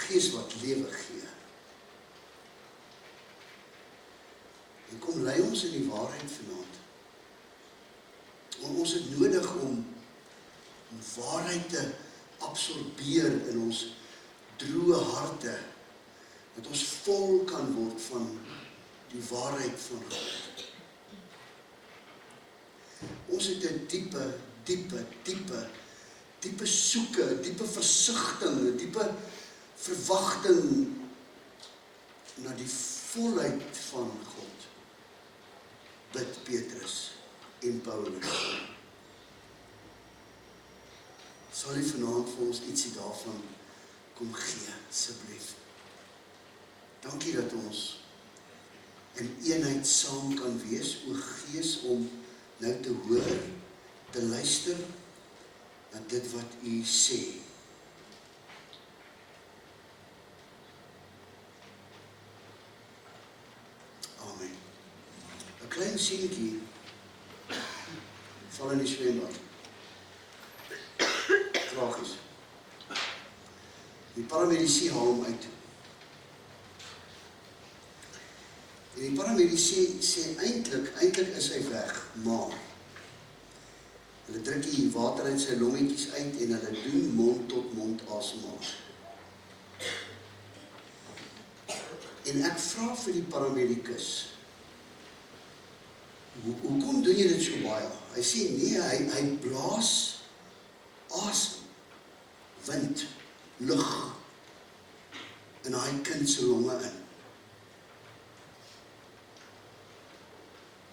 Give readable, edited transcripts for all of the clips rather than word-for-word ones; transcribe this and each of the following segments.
Gees wat lewe gee. En kom lei ons in die waarheid vanaand. Ons het nodig om waarheid te absorbeer in ons droë harte, dat ons vol kan word van die waarheid van God. Ons het 'n diepe soeke, diepe versigtiging, diepe verwagting na die volheid van God. Bid Petrus en Paulus. Sal jy vanaand vir ons ietsie daarvan kom gee, asseblief. Dankie dat ons in eenheid saam kan wees, o Gees, om nou te hoor, te luister na dit wat U sê. Amen. 'n Klein seentjie val in die swembad. Tragies. Die paramedici haal hom uit. En die paramedici sê eintlik is hy weg, maar hulle druk die water uit sy longetjies uit en hulle doen mond tot mond asemhaal. En ek vra vir die paramedikus, hoekom doen jy dit so baie? Hy sê nee, hy blaas asem, wind, lug in daai kind se longe in.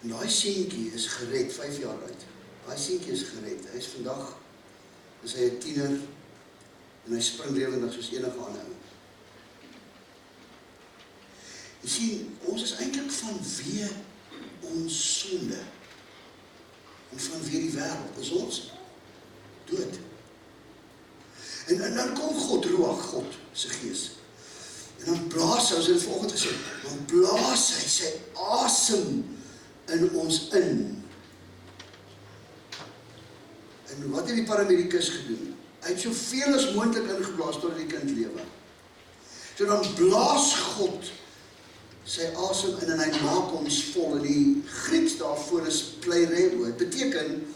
En daai seentjie is gered, 5 jaar oud. Daai seentjie is gered. Hy is vandag, is hy 'n tiener en hy spring lewendig soos enige ander ou. Jy sien, ons is eintlik vanweë ons sonde en vanweë die wêreld. Is ons dood. En dan kom God, Ruach, God se Gees. En dan blaas hy, as hy vanoggend gesê, dan blaas hy sy asem in ons in. En wat het die paramedikus gedoen? Hy het soveel as moontlik ingeblaas tot die kind lewe. So dan blaas God sy asem in en hy maak ons vol. En die Grieks daarvoor is pleireo. Dit beteken,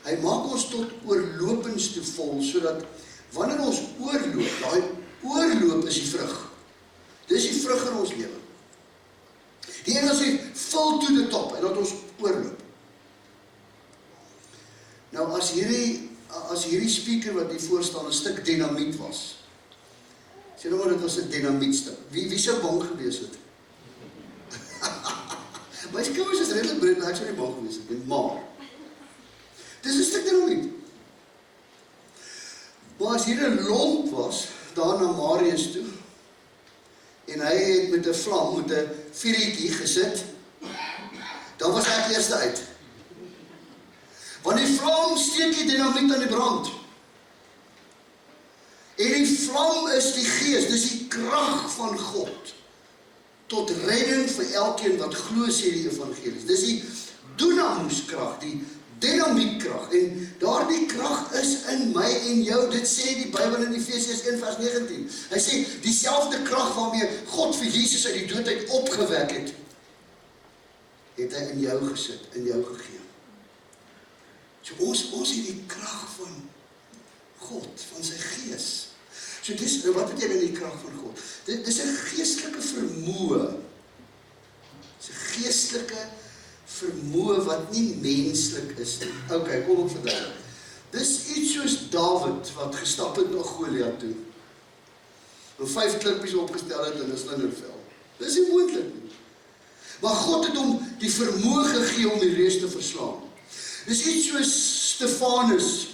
hy maak ons tot oorlopends toe vol, sodat wanneer ons oorloop, daai oorloop is die vrug. Dis die vrug in ons lewe. Die Engels sê, fill to the top, en dat ons oorloop. Nou, as hierdie speaker wat hier voor staan, 'n stuk dynamiet was, sê nou maar, dit was 'n dynamietstuk. Wie sou bang gewees het? My skouers is redelijk breed, maar ek sou nie bang gewees het, maar dis 'n stuk dynamiet. Maar as hier 'n lont was, daar na Marius toe, en hy het met 'n vlam, met 'n vuurtjie gesit, dan was ek eerste uit. Want die vlam steek die dynamiet aan die brand. En die vlam is die Gees, dis die krag van God, tot redding vir elkeen wat glo, sê die evangelie. Dis die dynamiskrag, die dynamietkrag, en daardie krag is in my en jou. Dit sê die Bybel in Efesiërs 1 vers 19. Hy sê, dieselfde krag waarmee God vir Jesus uit die dood uit opgewek het hy in jou gesit, in jou gegee. So ons het die krag van God, van sy gees. So dis, wat beteken die krag van God? Dit is 'n geestelike vermoë. Dis 'n geestelike vermoë wat nie menslik is nie. Okay, kom ek verduidelik. Dis iets soos Dawid wat gestap het na Goliat toe. En 5 klippies opgestel het in 'n slingervel. Dis nie moontlik nie. Maar God het hom die vermoë gegee om die reus te verslaan. Dis iets soos Stefanus,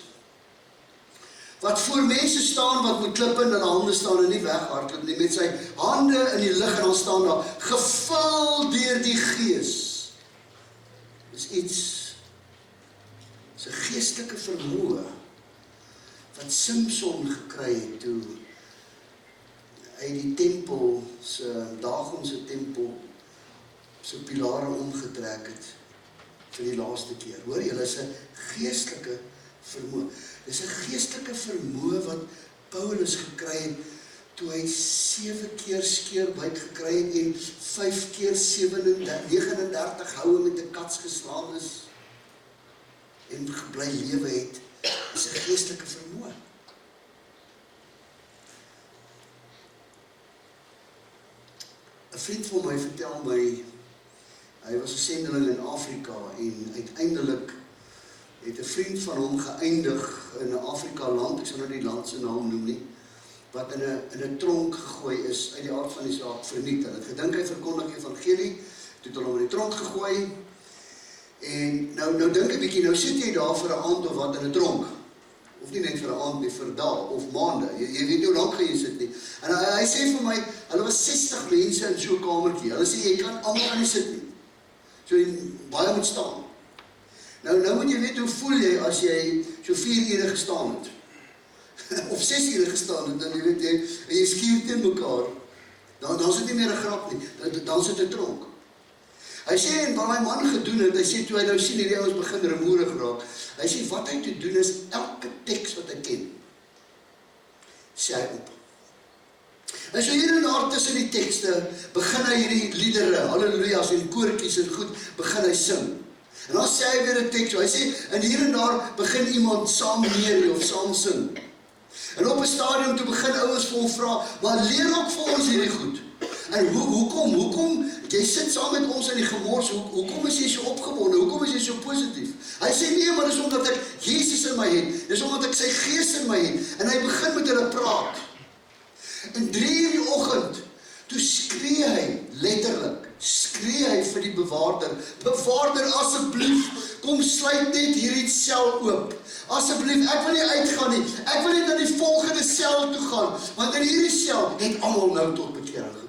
wat voor mense staan wat met klippe in hulle hande staan en nie weghardloop nie, met sy hande in die lug en dan staan daar, gevul deur die Gees. Dis iets, dis 'n geestelike vermoë, wat Samson gekry het toe hy die tempel, Dagon se tempel, se pilare omgetrek het, vir die laaste keer. Hoor jy, is 'n geestelike vermoë. Dis 'n geestelike vermoë wat Paulus gekry het, toe hy 7 keer skeurbuik gekry het, en 5 keer 39 houe met 'n kats geslaan is, en gebly lewe het. Dis 'n geestelike vermoë. Een vriend van my vertel my, hy was 'n sendeling in Afrika, en uiteindelik het 'n vriend van hom geëindig in 'n Afrika land, ek sal nou die land se naam noem nie, wat in 'n tronk gegooi is, uit die aard van die saak vernietig. Hy het gedink hy verkondig die evangelie, toe het hom in die tronk gegooi, en nou dink 'n bietjie, nou sit jy daar vir 'n aand of wat in 'n tronk, of nie net vir 'n aand nie, vir dae of maande, jy weet nie hoe lank gaan jy sit nie, en hy sê vir my, hulle was 60 mense in so 'n kamertjie, hulle sê, jy kan almal aan nie sit nie, so baie moet staan. Nou moet jy weet, hoe voel jy as jy so 4 ure gestaan het, of 6 ure gestaan het, dan jy weet jy, en jy skuur teen mekaar, dan is dit nie meer 'n grap nie, dan is dit 'n tronk. Hy sê, en wat my man gedoen het, hy sê, toe hy nou sien, hierdie ouens begin rumoerig raak, hy sê, wat hy te doen is, elke teks wat hy ken, sê hy op. En so hier en daar tussen die tekste, begin hy hierdie liedere, halleluja's en koortjies en goed, begin hy sing. En dan sê hy weer 'n teks, hy sê, en hier en daar begin iemand saam neer of saam sing. En op 'n stadium toe begin ouens vir hom vra, maar leer ook vir ons hierdie goed. En hoekom, jy sit saam met ons in die gemors, hoekom is jy so opgewonde, hoekom is jy so positief? Hy sê, nee, maar dis omdat ek Jesus in my het, dis omdat ek sy gees in my het, en hy begin met hulle praat. En 3 uur die oggend, toe skree hy, letterlik, skree hy vir die bewaarder, bewaarder asseblief, kom sluit net hierdie sel oop, asseblief, ek wil nie uitgaan nie, ek wil net na die volgende sel toe gaan, want in hierdie sel het almal nou tot bekering gekom.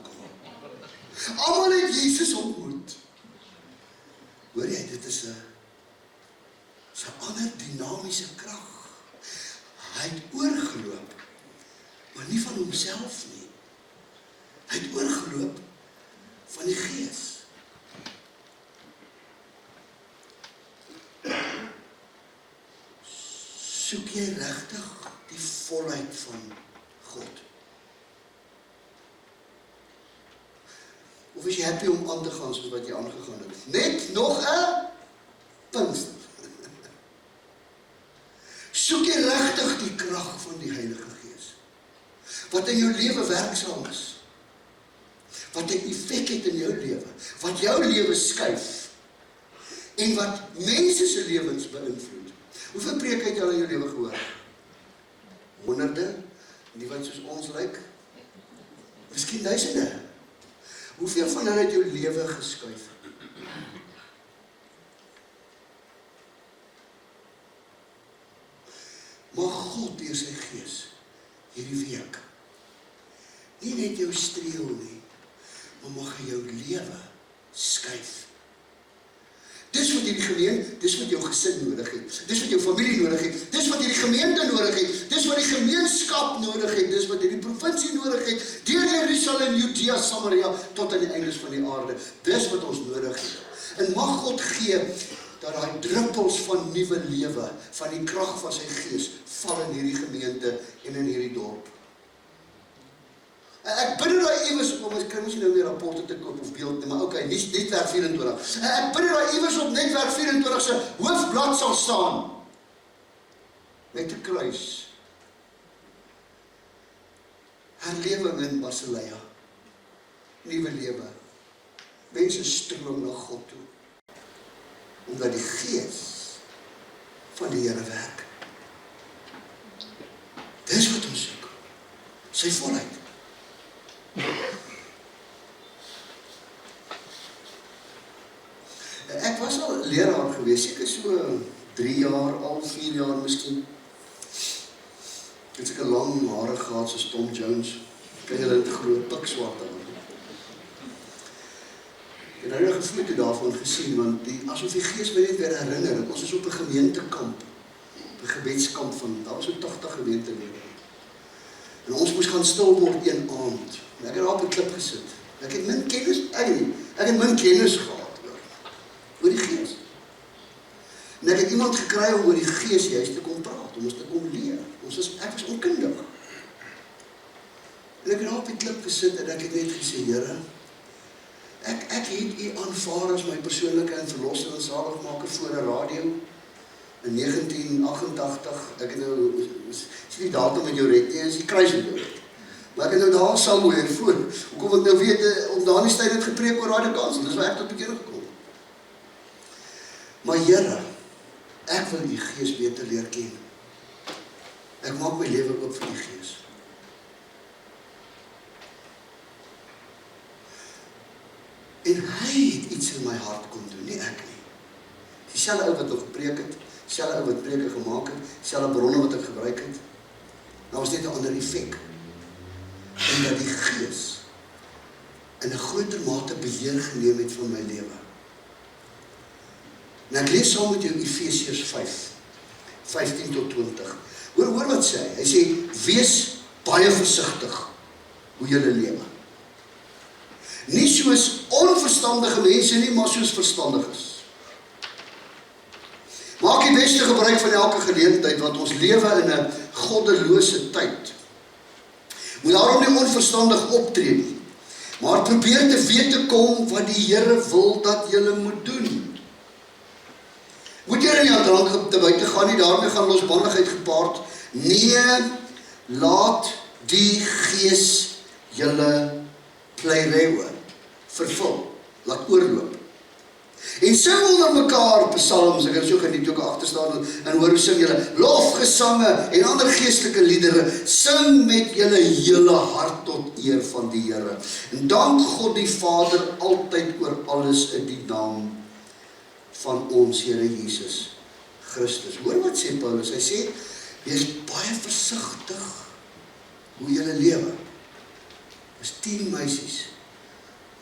Almal het Jesus ontmoet. Hoor jy, dit is 'n ander dinamiese krag. Hy het oorgeloop, maar nie van homself nie. Hy het oorgeloop van die Gees. Soek jy regtig die volheid van God? Of is jy happy om aan te gaan soos wat jy aangegaan het? Net nog 'n Pinkster. Soek jy regtig die krag van die Heilige Gees, wat in jou lewe werksaam is, wat 'n effek het in jou lewe, wat jou lewe skuif, en wat mense se lewens beïnvloed. Hoeveel preke het jy al in jou lewe gehoor? Honderde, die wat soos ons lyk, miskien duisende. Hoeveel van hulle het jou lewe geskuif? Mag God deur sy Gees hierdie week nie net jou streel nie, maar mag hy jou lewe skuif. Dis wat hierdie gemeente, dis wat jou gesin nodig het, dis wat jou familie nodig het, dis wat hierdie gemeente nodig het, dis wat die gemeenskap nodig het, dis wat hierdie provinsie nodig het, deur Jerusalem, Judea, Samaria, tot aan die eindes van die aarde. Dis wat ons nodig het. En mag God gee, dat daai druppels van nuwe lewe, van die krag van sy Gees, val in hierdie gemeente en in hierdie dorp. Ek bid daai iewers op, ons kry mos nie nou weer rapporte te koop of beeld nie, maar okay, Netwerk 24. Ek bid daai iewers op Netwerk 24 se hoofblad sal staan, met 'n kruis, oorlewing in Basileia. Nuwe lewe. Mense stroom na God toe. Omdat die Gees van die Here werk. Dis wat ons soek. Sy volheid. Ek was al leraar gewees, seker so 3 jaar, al 4 jaar miskien. Ek het seker lang hare gehad soos Tom Jones. Kan julle dit groot pikswart aan. Ek het nou gevoel toe daarvan gesien, want asof die Gees my net weer herinner, ons is op 'n gemeentekamp, op 'n gebedskamp daar was so 80 gemeentelede. En ons moes gaan stil word een aand. En ek het daar op 'n klip gesit. Ek het min kennis, ek het min kennis gehad oor die Gees. En ek het iemand gekry om oor die Gees juist te kom praat, om ons te kom leer. Ek was onkundig. En ek het daar op die klip gesit en ek het net gesê, Here, ek het U aanvaar as my persoonlike en verlosser en zaligmaker voor 'n radio in 1988. Ek het nou, is die datum met jou red nie, is die kruis met jou red. Maar ek het nou daar somewhere voor. Hoekom ek nou weet, om daar in die tyd het gepreek oor Radio Kansel, dis waar ek tot bekering gekom. Maar Here, ek wil die Gees beter leer ken. Ek maak my lewe oop vir die Gees. En hy het iets in my hart kom doen, nie ek nie. Dieselfde ou wat nog gepreek het, dieselfde ou wat preke gemaak het, dieselfde bronne wat ek gebruik het. Nou was net 'n ander effek. En dat die Gees in 'n groter mate beheer geneem het van my lewe. Nou ek lees saam met jou Efesiërs 5, 15 tot 20. Hoor wat sê hy? Hy sê, wees baie versigtig hoe julle lewe. Nie soos onverstandige mense nie, maar soos verstandiges. Maak die beste gebruik van elke geleentheid, want ons lewe in 'n goddelose tyd. Moet daarom nie onverstandig optree nie, maar probeer te weet te kom wat die Here wil dat julle moet doen. Moet julle nie aan drank te buite gaan nie, daarmee gaan losbandigheid gepaard. Nee, laat die Gees julle pleireeuwe vervul, laat oorloop. En sing onder mekaar psalms, ek het so geniet ook agterstaan en hoor hoe sing julle lofgesange en ander geestelike liedere, sing met julle hele hart tot eer van die Here. En dank God die Vader altyd oor alles in die naam van ons Here Jesus Christus. Hoor wat sê Paulus, hy sê, wees baie versigtig hoe julle lewe. Dis 10 meisies,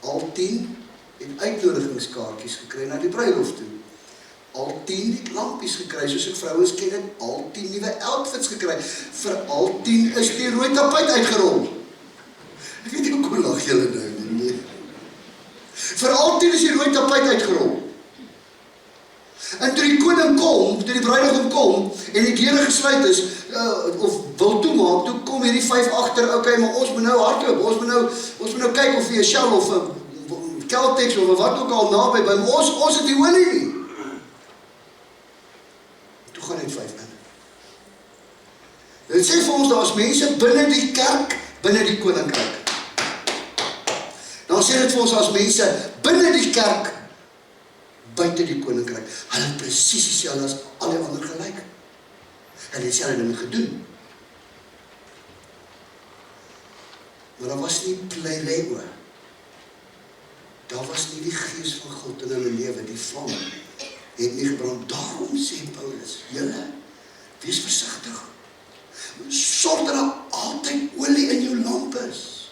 al 10 het uitnodigingskaartjies gekry na die bruilof toe. Al 10 het lampies gekry, soos ek vrouens ken het, al 10 nuwe outfits gekry. Vir al 10 is die rooi tapuit uitgerol. Ek weet nie hoe lag julle nou nie. Vir al 10 is die rooi tapuit uitgerol. En toe die koning kom, toe die bruidegom kom, en die deure gesluit is, of wil toemaak, toe kom hierdie 5 agter, okay, maar ons moet nou hardloop, ons moet nou kyk of jy 'n Shell of 'n Caltex of wat ook al naby by ons het die olie nie. Toe gaan net 5 in. Dit sê vir ons, daar is mense binne die kerk, binne die koninkryk. Dan sê dit vir ons, daar is mense binne die kerk, buite die koninkryk. Hulle het presies dieselfde as al die ander gelyk. Hulle het dieselfde dinge gedoen. Maar daar was nie pleireeuwe. Daar was nie die Gees van God in hulle lewe, die vlam het nie gebrand. Daarom sê Paulus, julle, wees versigtig. Sorg dat daar altyd olie in jou lamp is.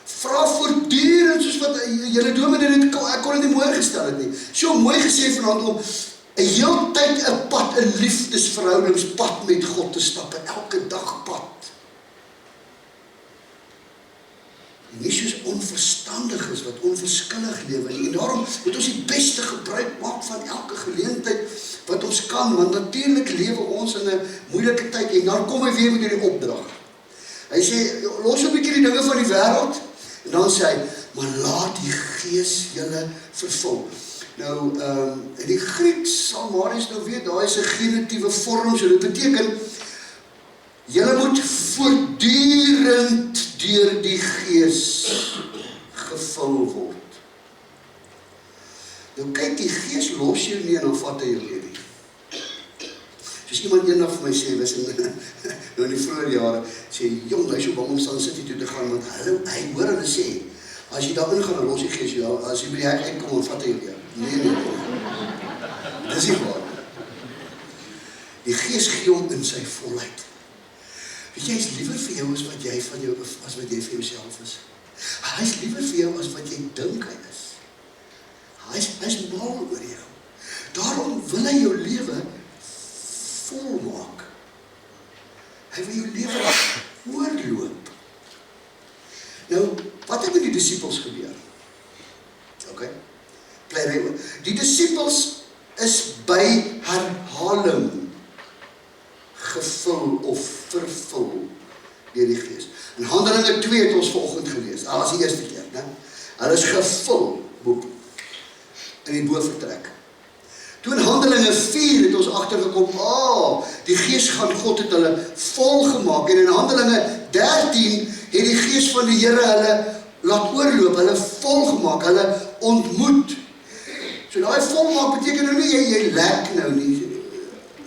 Vra voortdurend, soos wat julle dominee dit, ek kon dit nie mooi gestel het nie. So mooi gesê vanaand om 'n heeltyd 'n pad, 'n liefdesverhoudingspad met God te stap, elke dag pad. Nie soos onverstandig is, wat onverskillig lewe nie. En daarom moet ons die beste gebruik maak van elke geleentheid wat ons kan, want natuurlik lewe ons in 'n moeilike tyd, en dan kom hy weer met hierdie opdrag. Hy sê, los 'n bietjie die dinge van die wêreld, en dan sê hy, maar laat die Gees julle vervul. Nou, in die Grieks sal Marius nou weet, daar is 'n genitiewe vorm, so dit beteken, Julle moet voortdurend deur die Gees gevul word. Nou kyk, die Gees los jou nie en dan vat hy jou weer nie. Soos iemand eendag vir my sê, was nou in die vroeë jare, sê, jong, hy is so bang om Sun City toe te gaan, want hy hoor hulle sê, as jy daarin gaan, dan los die Gees jou, as jy by die hek uitkom, dan vat hy jou weer. Nee. Dis nie waar. Die Gees gee hom in sy volheid. Weet jy, hy is liever vir jou as wat jy vir jouself is. Hy is liever vir jou as wat jy dink hy is. Hy is mal oor jou. Daarom wil hy jou lewe volmaak. Hy wil jou lewe oorloop. Nou, wat het met die disippels gebeur? Okay. Die disippels is by herhaling gevul of vervul deur die Gees. In Handelinge 2 het ons vanoggend gelees. Dit was die eerste keer, né? Hulle is gevul in die bovertrek. Toe in Handelinge 4 het ons agtergekom, die Gees van God het hulle volgemaak, en in Handelinge 13 het die Gees van die Here hulle laat oorloop, hulle volgemaak, hulle ontmoet. So daai volmaak beteken nou nie jy lek nou nie.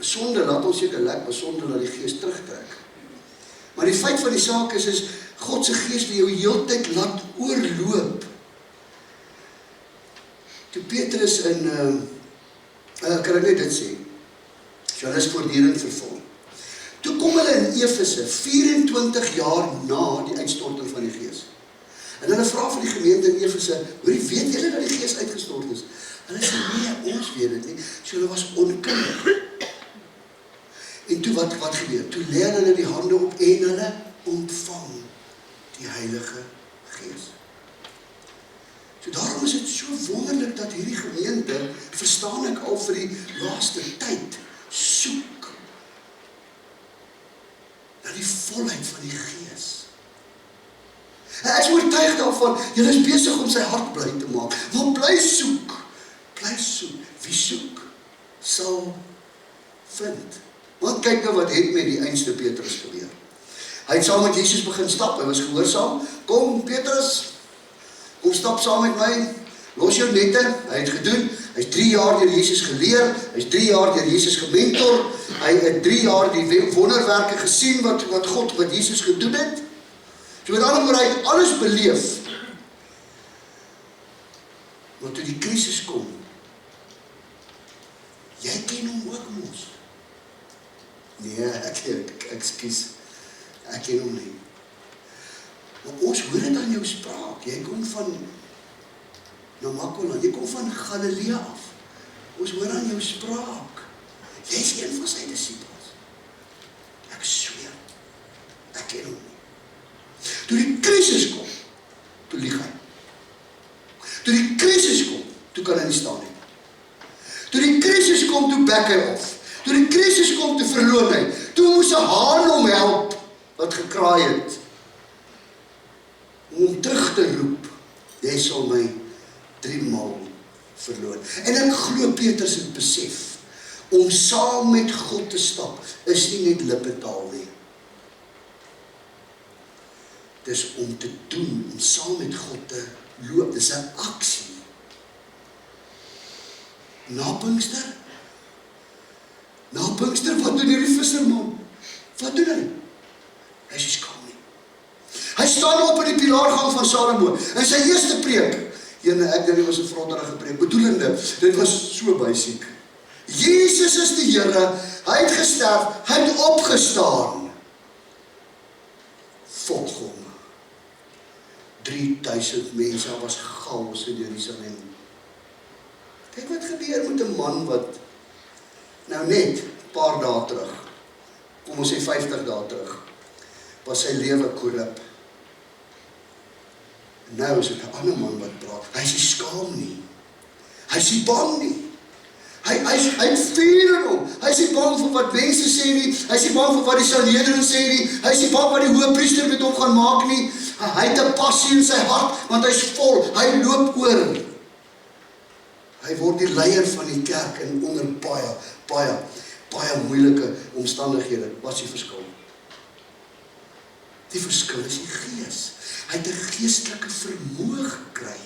Sonde laat ons seker lek, maar sonde laat die Gees terugtrek. Maar die feit van die saak is God se Gees wil jou heeltyd laat oorloop. Toe Petrus kan ek net dit sê, so hulle is voortdurend vervul. Toe kom hulle in Efese, 24 jaar na die uitstorting van die Gees. En hulle vra vir die gemeente in Efese, weet julle dat die Gees uitgestort is? Hulle sê, nee, ons weet dit nie. So hulle was onkundig. En toe wat gebeur? Toe lê hulle die hande op en hulle ontvang die Heilige Gees. So daarom is dit so wonderlik dat hierdie gemeente, verstaan ek al vir die laaste tyd, soek na die volheid van die Gees. Hy is oortuig daarvan, julle is besig om sy hart bly te maak, maar bly soek. Wie soek, sal vind. Want kyk nou wat het met die einste Petrus gebeur. Hy het saam met Jesus begin stap, hy was gehoorsaam. Kom Petrus, kom stap saam met my, los jou nette, hy het gedoen, hy is 3 jaar deur Jesus geleer, hy is 3 jaar deur Jesus gementor, hy het 3 jaar die wonderwerke gesien wat Jesus gedoen het. So met ander woorde, hy het alles beleef. Maar toe die krisis kom, jy ken hom ook mos. Nee, ek ken hom nie. Maar ons hoor dit aan jou spraak. Jy kom van Namakoland, jy kom van Galilea af. Ons hoor aan jou spraak. Jy is een van sy disippels. Ek sweer, ek ken hom nie. Toe die krisis kom, toe lieg hy. Toe die krisis kom, toe kan hy nie staan nie. Toe die krisis kom, toe bek hy af. Toe die krisis kom, toe verloon hy. Toe moes 'n haan hom help, wat gekraai het. Om hom terug te roep, jy sal my 3 maal verloon. En ek glo Petrus het besef, om saam met God te stap, is nie net lippetaal nie. Dis om te doen, om saam met God te loop, dis 'n aksie. Na Pinkster, wat doen hierdie visserman? Wat doen hy? Hy is nie skaam nie. Hy staan op in die pilaargang van Salomo, en sy eerste preek, ek dink dit was 'n vrotterige preek, bedoelende, dit was so basiek. Jesus is die Here, hy het gesterf, hy het opgestaan. Volg hom. 3000 mense, was chaos in Jerusalem. Kyk wat gebeur met 'n man wat, nou net, paar dae terug, kom ons sê 50 dae terug, was sy lewe korrup. Nou is dit 'n ander man wat praat, hy is nie skaam nie, hy is nie bang nie, hy het vuur in hom, hy is nie bang vir wat mense sê nie, hy is nie bang vir wat die Sanhedrin sê nie, hy is nie bang wat die hoëpriester met hom gaan maak nie, hy het 'n passie in sy hart, want hy is vol, hy loop oor. Hy word die leier van die kerk en onder baie moeilike omstandighede. Wat is die verskil? Die verskil is die gees. Hy het 'n geestelike vermoë gekry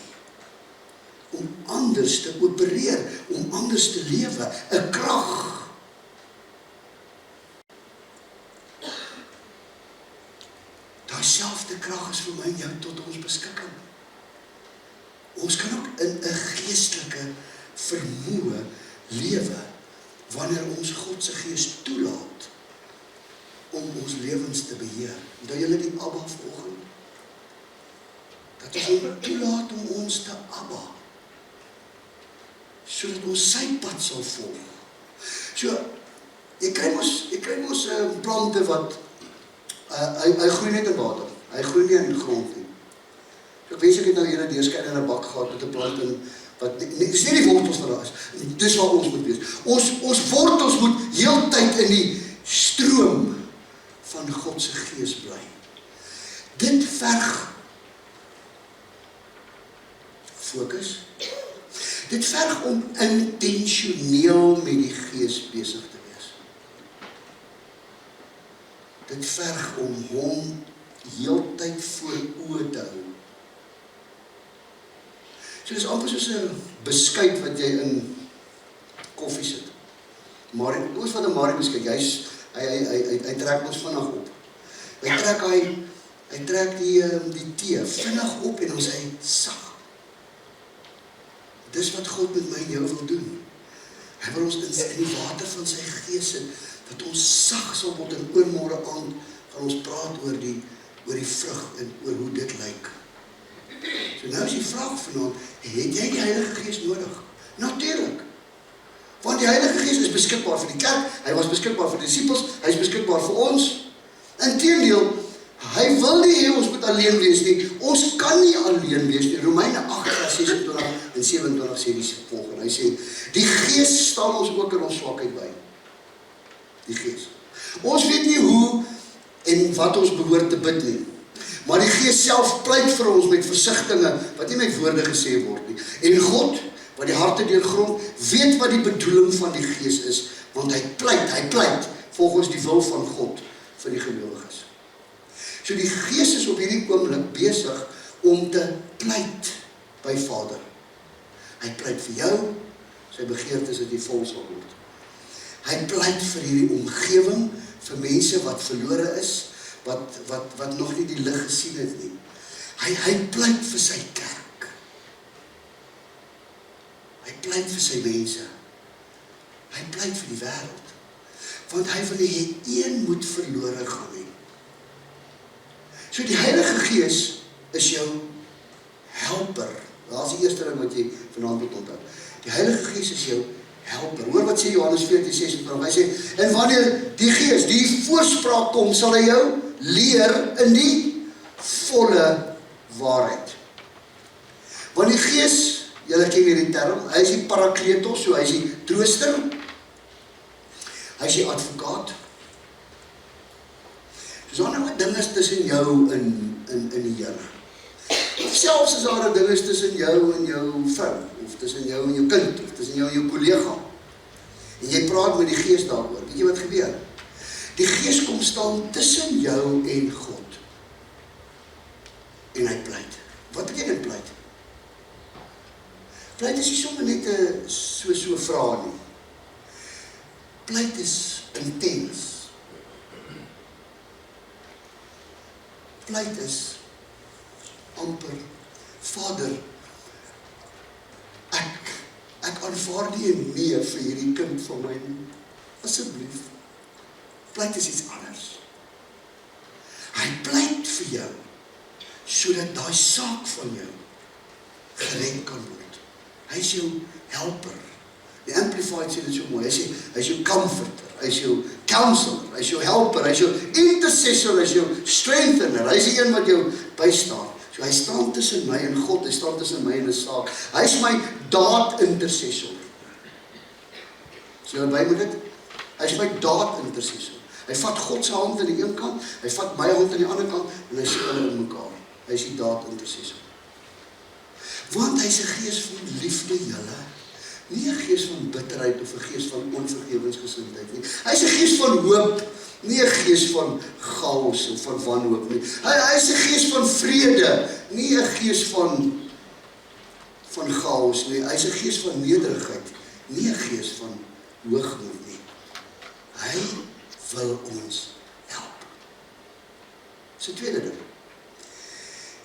om anders te opereer, om anders te lewe, 'n krag. Daai selfde krag is vir my en jou tot ons beskikking. Ons kan ook in 'n geestelike vermoë lewe wanneer ons God se gees toelaat om ons lewens te beheer. Dat julle die Abba volg. Dat ons hom toelaat om ons te Abba, sodat ons sy pad sal volg. So, jy kry mos plante wat hy groei net in water. Hy groei nie in die grond nie. So, ek wens ek het nou hier 'n deurskyn in 'n bak gehad met 'n plant in wat dis nie die wortels wat daar is. Dis waar ons moet wees. Ons wortels moet heeltyd in die stroom van God se gees bly. Dit verg fokus. Dit verg om intentioneel met die gees besig te wees. Dit verg om hom heeltyd voor oë te hou. So dis amper soos 'n beskuit wat jy in koffie sit. Maar ons wat 'n Marie beskuit, hy trek ons vinnig op. Hy trek die tee vinnig op en ons hy sag. Dis wat God met my en jou wil doen. Hy wil ons in die water van sy gees sit, dat ons sag sal word en oormôre aand gaan ons praat oor die vrug en oor hoe dit lyk. So nou is die vraag vanaand, het jy die Heilige Gees nodig? Natuurlik. Want die Heilige Gees is beskikbaar vir die kerk, hy was beskikbaar vir die disippels, hy is beskikbaar vir ons. Inteendeel, hy wil nie hê ons moet alleen wees nie. Ons kan nie alleen wees nie. Romeine 8:26 en 27 sê die volgende. Hy sê, die Gees staan ons ook in ons swakheid by. Die Gees. Ons weet nie hoe en wat ons behoort te bid nie. Maar die Gees self pleit vir ons met versigtinge wat nie met woorde gesê word nie. En God, wat die harte deurgrond, weet wat die bedoeling van die Gees is, want hy pleit volgens die wil van God vir die gelowiges. So die Gees is op hierdie oomblik besig om te pleit by Vader. Hy pleit vir jou, sy begeerte is dat jy vol sal word. Hy pleit vir hierdie omgewing, vir mense wat verlore is, wat nog nie die lig gesien het nie. Hy pleit vir sy kerk. Hy pleit vir sy mense. Hy pleit vir die wêreld. Want hy wil hê een moet verlore gaan nie. So die Heilige Gees is jou helper. Dat is die eerste ding wat jy vanaand moet onthou. Die Heilige Gees is jou helper. Hoor wat sê Johannes 14:26. Hy sê, en wanneer die Gees, die voorspraak kom, sal hy jou leer in die volle waarheid. Want die Gees, julle ken hierdie term, hy is die parakletos, so hy is die trooster, hy is die advokaat. So daar nou 'n ding is tussen jou in die Here. Of selfs as daar 'n ding is tussen jou en jou vrou, of tussen jou en jou kind, of tussen jou en jou kollega. En jy praat met die Gees daaroor. Weet jy wat gebeur? Die Gees kom staan tussen jou en God. En hy pleit. Wat beteken pleit? Pleit is nie sommer net so vraag nie. Pleit is intens. Pleit is amper, Vader, ek aanvaar nie 'n nee vir hierdie kind van my nie. Asseblief. Pleit is iets anders. Hy pleit vir jou, sodat daai saak van jou gered kan word. Hy is jou helper. Die Amplified sê dit so mooi. Hy sê, hy is jou comforter, hy is jou counselor, hy is jou helper, hy is jou intercessor, hy is jou strengthener, hy is die een wat jou bystaan. So hy staan tussen my en God, hy staan tussen my en 'n saak. Hy is my daad-intercessor. So jy by met dit? Hy is my daad-intercessor. Hy vat God se hand aan die een kant, hy vat my hand aan die ander kant, en hy sit hulle in mekaar. Hy is die daad-intercessor. Want hy is 'n gees van liefde, julle. Nie 'n gees van bitterheid of 'n gees van onvergewensgesindheid nie. Hy is 'n gees van hoop, nie 'n gees van chaos of van wanhoop nie. Hy is 'n gees van vrede, nie 'n gees van chaos nie. Hy is 'n gees van nederigheid, nie 'n gees van hoogmoed nie. Hy wil ons help. Dis 'n tweede ding.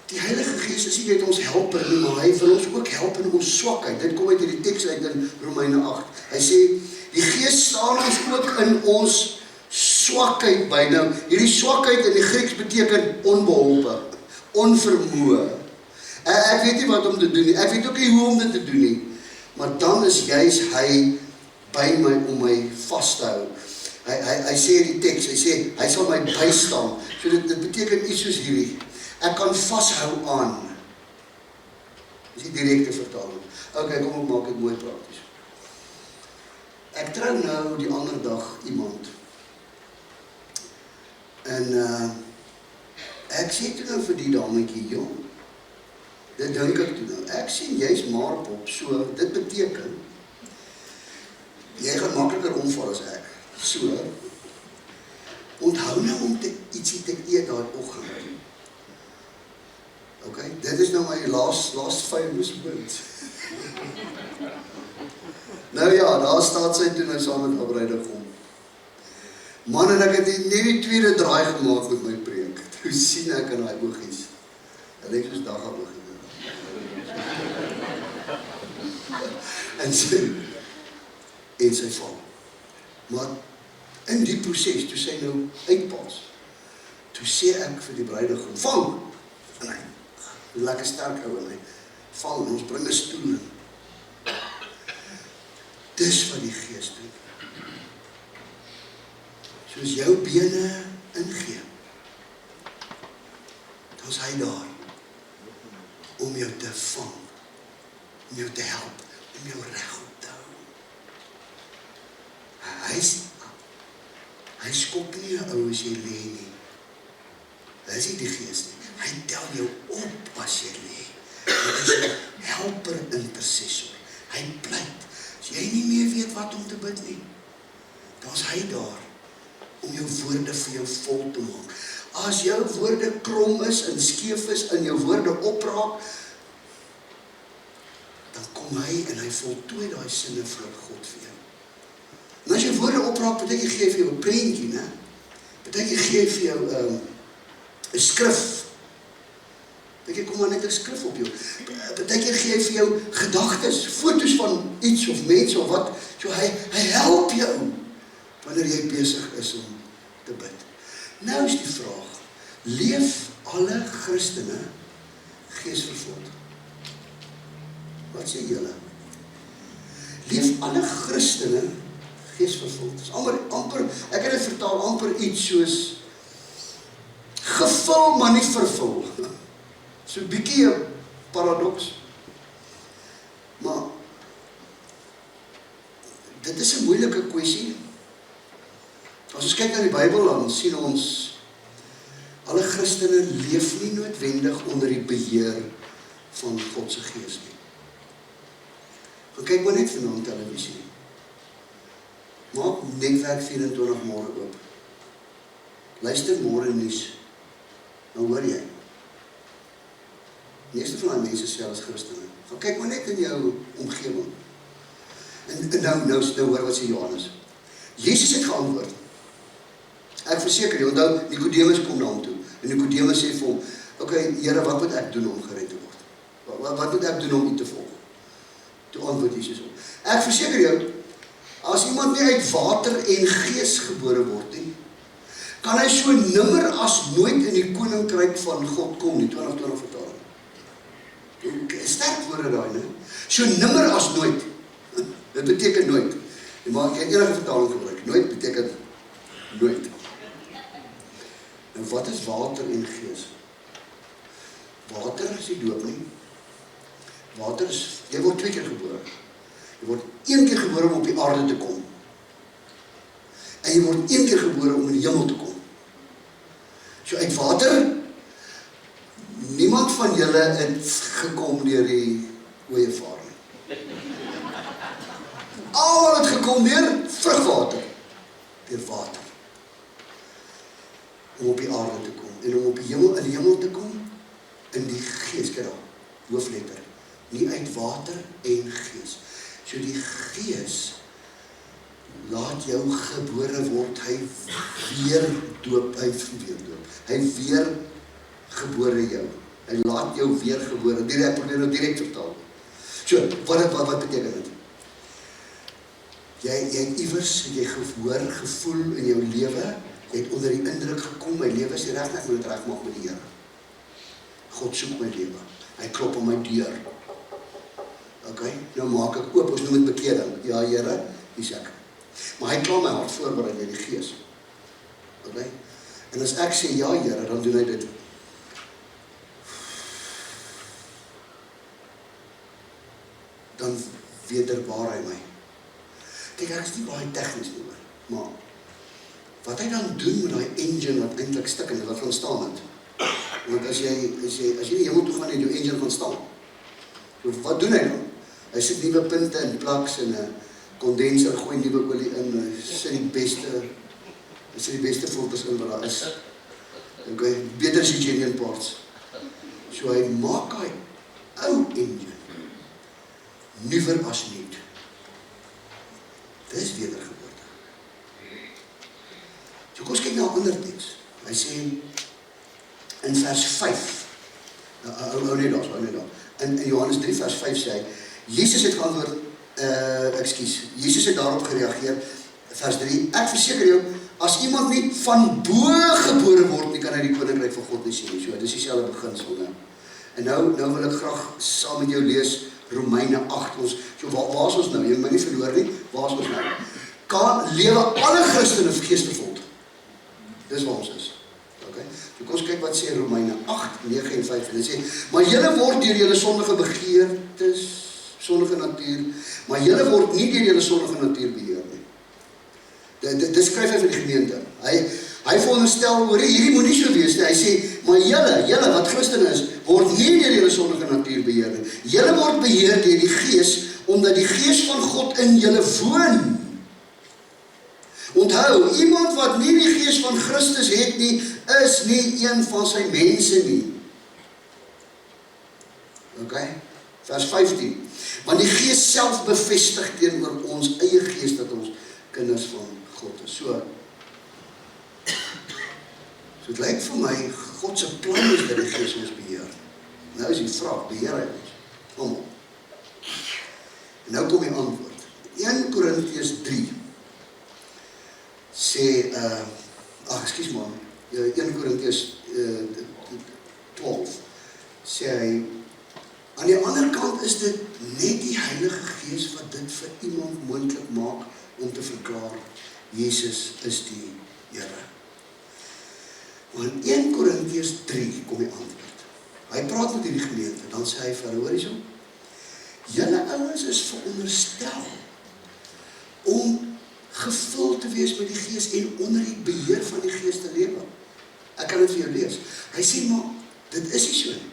Die Heilige Gees is nie net ons helper nie, maar hy wil ons ook help in ons swakheid. Dit kom uit hierdie teks uit in Romeine 8. Hy sê, die Gees staan ons ook in ons swakheid by. Nou, hierdie swakheid in die Grieks beteken onbeholpe, onvermoë. Ek weet nie wat om te doen nie, ek weet ook nie hoe om dit te doen nie, maar dan is juis hy by my om my vas te hou. Hy sê in die teks, hy sê, hy sal my bystaan. So dit beteken iets soos hierdie. Ek kan vashou aan. Dis die direkte vertaling. Ok, kom ek maak dit mooi prakties. Ek trou nou die ander dag iemand. En ek sê toe nou vir die dametjie, joh, dit dink ek toe nou. Ek sien jy's marpop, so dit beteken jy gaan makliker omval as ek. So, onthou nou om ietsie te eet daai oggend. Ok, dit is nou my last famous moment. Nou ja, daar staat sy toe nou saam met haar bruidegom. Man, en ek het nie die tweede draai gemaak met my preek. Toe sien ek in haar oogies. Dit lyk soos dagaboogie. En sy val. Maar in die proses, toe sy nou uitpas, toe sê ek vir die bruidegom, vang! En hy, lekker sterk hou en hy, val en ons bring 'n stoel in. Dis wat die Gees doen. Soos jou bene ingee, dan is hy daar, om jou te vang, om jou te help, om jou reg op te hou. Hy skop nie 'n ou as jy lê nie. Dit is nie die Gees nie. Hy tel jou op as jy lê. Dit is 'n helper intercessor. Hy pleit. As jy nie meer weet wat om te bid nie, dan is hy daar om jou woorde vir jou vol te maak. As jou woorde krom is en skeef is en jou woorde opraak, dan kom hy en hy voltooi daai sinne voor God vir jou. En as jou woorde opraak, partykeer gee hy vir jou 'n prentjie, né? Partykeer gee hy vir jou 'n skrif. Partykeer kom maar net 'n skrif op jou. Partykeer gee hy vir jou gedagtes, foto's van iets of mense of wat. So hy help jou wanneer jy besig is om te bid. Nou is die vraag, leef alle Christene geesvervuld? Wat sê julle? Leef alle Christene geesvervuld? Dis amper, ek het dit vertaal, amper iets soos gevul maar nie vervul. So 'n bietjie 'n paradoks. Maar dit is 'n moeilike kwessie. As ons kyk na die Bybel, dan sien ons alle Christene leef nie noodwendig onder die beheer van God se Gees nie. Gaan kyk maar net vanaand televisie. Maak Netwerk 24 môre oop. Luister môre nuus. Nou hoor jy. Die meeste van die mense sê as Christene. Gaan kyk maar net in jou omgewing. En nou hoor wat sê Johannes. Jesus het geantwoord. Ek verseker jy, onthou, Nicodemus kom na hom toe. En Nicodemus sê vir hom, okay, Here, wat moet ek doen om gered te word? Wat moet ek doen om U te volg? Toe antwoord Jesus hom. Ek verseker jou, as iemand nie uit water en gees gebore word nie, kan hy so nimmer as nooit in die koninkryk van God kom nie. 2020 vertaling. Sterk woorde daai, né? So nimmer as nooit. Dit beteken nooit. Jy mag geen enige vertaling gebruik. Nooit beteken nooit. En wat is water en gees? Water is die doop nie. Water is, jy word 2 keer gebore. Jy word 1 keer gebore om op die aarde te kom. En jy word 1 keer gebore om in die hemel te kom. So uit water, niemand van julle het gekom deur die ooievaar nie. gekom deur vrugwater, deur water. Om op die aarde te kom, en om op die hemel, in die hemel te kom, in die gees, kyk daar, hoofletter, nie uit water en gees. So die gees, laat jou gebore word, hy weer doop, hy weer gebore jou, hy laat jou weer gebore, ek probeer nou direct vertaal. So, wat beteken dit? Jy het iewers, jy gehoor, gevoel in jou lewe, jy het onder die indruk gekom, my lewe is die reg, ek moet het reg maak met die Here. God soek my lewe, hy klop aan my deur. Ok, nou maak ek oop, ons noem het bekering. Ja Here, hier is ek. Maar hy klaar my hart voorbereid deur die Gees. Ok, en as ek sê ja Here, dan doen hy dit. Dan wederbaar hy my. Kijk, ek is nie baie tegnies nie, maar wat hy dan doen met die engine wat eintlik stik en wat gaan staan het. Want as jy die hemel toe gaan en jou engine gaan staan, wat doen hy dan? Hy sit nuwe punte in plaks en 'n kondenser, gooi nuwe olie in, sit die beste filters in wat daar is. Okay, beter as die genuine parts. So hy maak hy ou engine nuwer as nuut. Dis wedergeboorte. So kom ons kyk na 'n ander teks. Hy sê in vers 5, hou net daar. In Johannes 3 vers 5 sê hy, Jesus het geantwoord, Jesus het daarop gereageer, vers 3, ek verseker jou, as iemand nie van bo gebore word nie, kan hy die koninkryk van God nie sien. So, dis dieselfde beginsel, né? En nou wil ek graag saam met jou lees Romeine 8. So waar is ons nou? Jy moet my nie verloor nie. Waar is ons nou? Lewe alle Christene geesvervuld. Dis waar ons is. Okay? So kom ons kyk wat sê Romeine 8, 9 en 5. En hy sê, maar julle word deur julle sondige begeertes, sondige natuur, maar julle word nie deur julle sondige natuur beheer nie. Dit skryf hy vir die gemeente. Hy veronderstel oor hierdie moet nie so wees nie. Hy sê, maar julle wat Christene is, word nie deur julle sondige natuur beheer nie. Julle word beheer deur die Gees, omdat die Gees van God in julle woon. Onthou, iemand wat nie die Gees van Christus het nie, is nie een van sy mense nie. Ok, vers 15. Want die Gees self bevestig teenoor ons eie gees dat ons kinders van God is. So het lyk vir my, God se plan is dat die Gees ons beheer. Nou is die vraag, beheer hy ons? Almal. En nou kom die antwoord. 1 Korintiërs 3 sê, 1 Korintiërs 12 sê hy, aan die ander kant is dit net die Heilige Gees wat dit vir iemand moontlik maak om te verklaar, Jesus is die Here. Maar in 1 Korintiërs 3 kom die antwoord. Hy praat met die gemeente, dan sê hy vir hoor hierso, julle ouens is veronderstel om gevul te wees met die Gees en onder die beheer van die Gees te lewe. Ek kan dit vir jou lees. Hy sê maar, dit is nie so nie.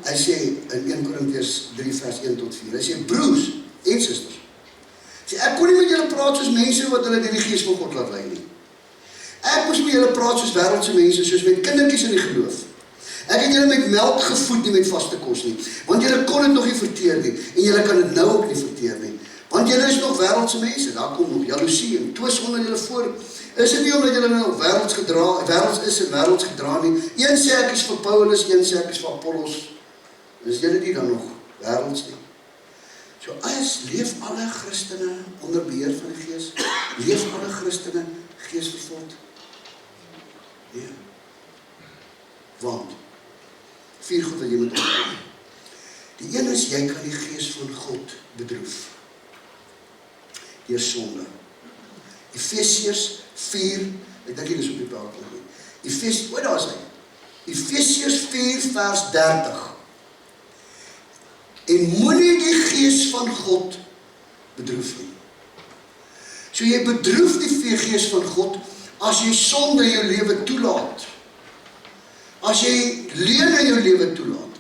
Hy sê in 1 Korintiërs 3 vers 1 tot 4, hy sê broers en susters, ek kon nie met julle praat soos mense wat hulle deur die Gees van God laat lei nie. Ek moes met julle praat soos wêreldse mense, soos met kindertjies in die geloof. Ek het julle met melk gevoed, nie met vaste kos nie, want julle kon dit nog nie verteer nie, en julle kan dit nou ook nie verteer nie, want julle is nog wêreldse mense, daar kom nog jaloesie en twis onder julle voor. Is dit nie omdat julle nou wêrelds is en wêrelds gedra nie? Een sê ek is vir Paulus, een sê ek is vir Apollos. Is julle nie dan nog wêrelds nie? So leef alle Christene onder beheer van die Gees? Leef alle Christene geesvervuld? Nee. Want 4 goed wat jy moet onthou. Die een is, jy kan die Gees van God bedroef. Deur sonde. Efesiërs 4, ek dink dit is op die PowerPoint nie. Daar is hy. Efesiërs 4 vers 30. En moenie die Gees van God bedroef nie. So jy bedroef die Gees van God as jy sonde in jou lewe toelaat. As jy leuen in jou lewe toelaat.